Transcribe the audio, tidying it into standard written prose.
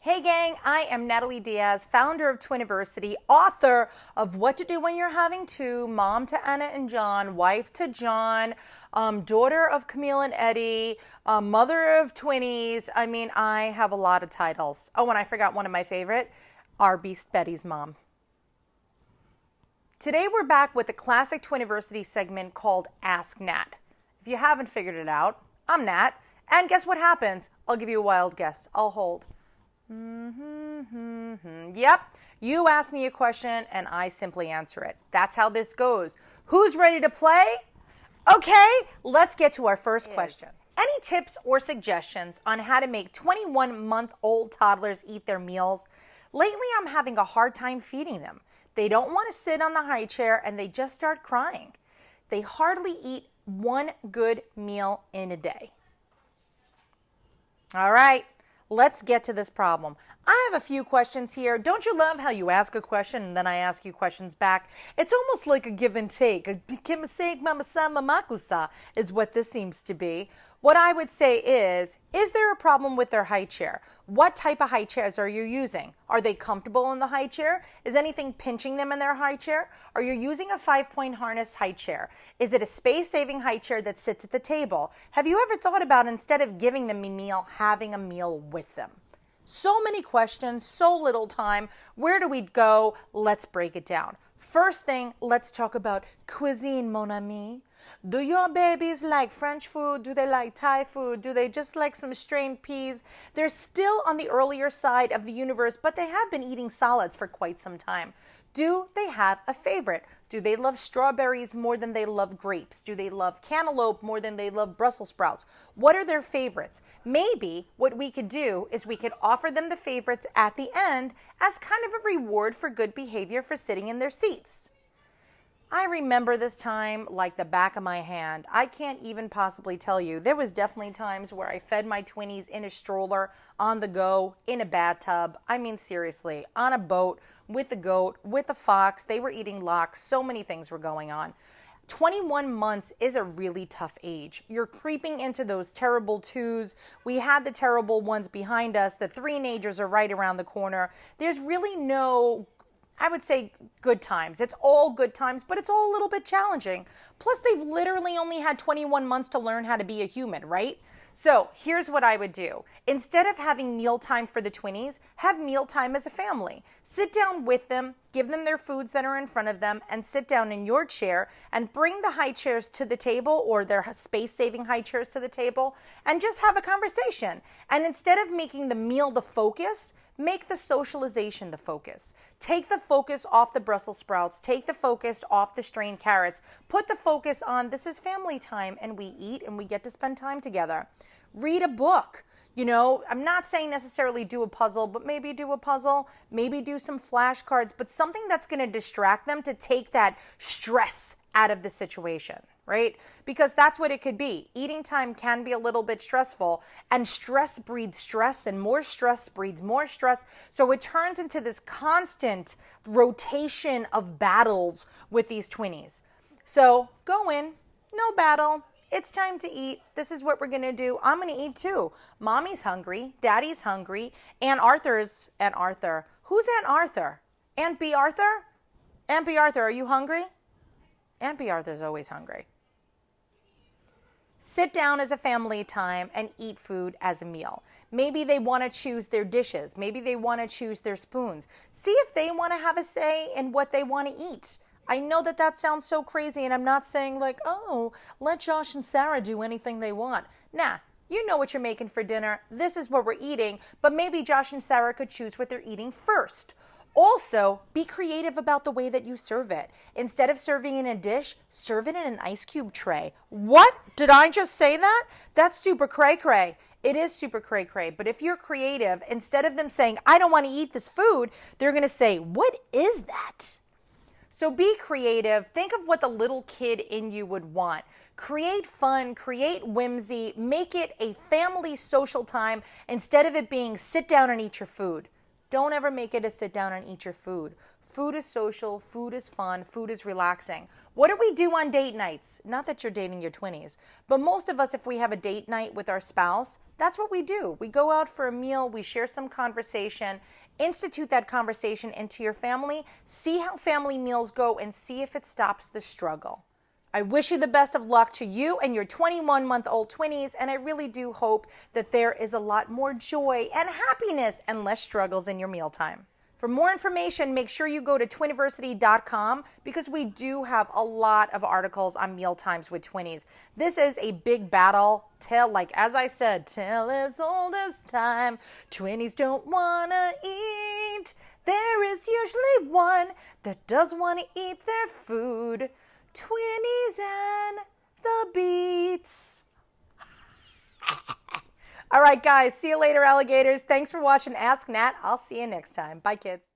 Hey gang, I am Natalie Diaz, founder of Twiniversity, author of What to Do When You're Having Two, mom to Anna and John, wife to John, daughter of Camille and Eddie, mother of twinnies. I have a lot of titles. Oh, and I forgot one of my favorite, our Beast Betty's mom. Today we're back with the classic Twiniversity segment called Ask Nat. If you haven't figured it out, I'm Nat, and guess what happens? I'll give you a wild guess. I'll hold. Yep, you ask me a question and I simply answer it. That's how this goes. Who's ready to play? Okay, let's get to our first question. Any tips or suggestions on how to make 21-month-old toddlers eat their meals? Lately, I'm having a hard time feeding them. They don't want to sit on the high chair and they just start crying. They hardly eat one good meal in a day. All right. Let's get to this problem. I have a few questions here. Don't you love how you ask a question and then I ask you questions back? It's almost like a give and take. A kimasake mamasa mamakusa is what this seems to be. What I would say is there a problem with their high chair? What type of high chairs are you using? Are they comfortable in the high chair? Is anything pinching them in their high chair? Are you using a 5-point harness high chair? Is it a space-saving high chair that sits at the table? Have you ever thought about, instead of giving them a meal, having a meal with them? So many questions, so little time. Where do we go? Let's break it down. First thing, let's talk about cuisine, mon ami. Do your babies like French food? Do they like Thai food? Do they just like some strained peas? They're still on the earlier side of the universe, but they have been eating solids for quite some time. Do they have a favorite? Do they love strawberries more than they love grapes? Do they love cantaloupe more than they love Brussels sprouts? What are their favorites? Maybe what we could do is we could offer them the favorites at the end as kind of a reward for good behavior for sitting in their seats. I remember this time like the back of my hand. I can't even possibly tell you. There was definitely times where I fed my twinnies in a stroller, on the go, in a bathtub. Seriously, on a boat, with a goat, with a fox. They were eating lox. So many things were going on. 21 months is a really tough age. You're creeping into those terrible twos. We had the terrible ones behind us. The three-nagers are right around the corner. There's really no, I would say, good times. It's all good times, but it's all a little bit challenging. Plus, they've literally only had 21 months to learn how to be a human, right? So here's what I would do. Instead of having mealtime for the twinnies, have mealtime as a family. Sit down with them, give them their foods that are in front of them, and sit down in your chair and bring the high chairs to the table, or their space-saving high chairs to the table, and just have a conversation. And instead of making the meal the focus, make the socialization the focus. Take the focus off the Brussels sprouts. Take the focus off the strained carrots. Put the focus on, this is family time and we eat and we get to spend time together. Read a book. I'm not saying necessarily do a puzzle, but maybe do a puzzle, maybe do some flashcards, but something that's going to distract them to take that stress out of the situation, right? Because that's what it could be. Eating time can be a little bit stressful, and stress breeds stress, and more stress breeds more stress. So it turns into this constant rotation of battles with these twinnies. So go in, no battle. It's time to eat. This is what we're going to do. I'm going to eat too. Mommy's hungry. Daddy's hungry. Aunt Arthur. Who's Aunt Arthur? Aunt B. Arthur? Aunt B. Arthur, are you hungry? Aunt B. Arthur's always hungry. Sit down as a family time and eat food as a meal. Maybe they want to choose their dishes. Maybe they want to choose their spoons. See if they want to have a say in what they want to eat. I know that sounds so crazy, and I'm not saying like, oh, let Josh and Sarah do anything they want. Nah, you know what you're making for dinner. This is what we're eating, but maybe Josh and Sarah could choose what they're eating first. Also, be creative about the way that you serve it. Instead of serving in a dish, serve it in an ice cube tray. What? Did I just say that? That's super cray-cray. It is super cray-cray, but if you're creative, instead of them saying, I don't want to eat this food, they're going to say, what is that? So be creative. Think of what the little kid in you would want. Create fun, create whimsy, make it a family social time instead of it being sit down and eat your food. Don't ever make it a sit down and eat your food. Food is social, food is fun, food is relaxing. What do we do on date nights? Not that you're dating your 20s, but most of us, if we have a date night with our spouse, that's what we do. We go out for a meal, we share some conversation, institute that conversation into your family, see how family meals go, and see if it stops the struggle. I wish you the best of luck to you and your 21-month-old twinnies, and I really do hope that there is a lot more joy and happiness and less struggles in your mealtime. For more information, make sure you go to Twiniversity.com because we do have a lot of articles on meal times with twinnies. This is a big battle. Like as I said, tale as old as time. Twinnies don't want to eat. There is usually one that does want to eat their food. Twinnies and the beats. All right, guys. See you later, alligators. Thanks for watching Ask Nat. I'll see you next time. Bye, kids.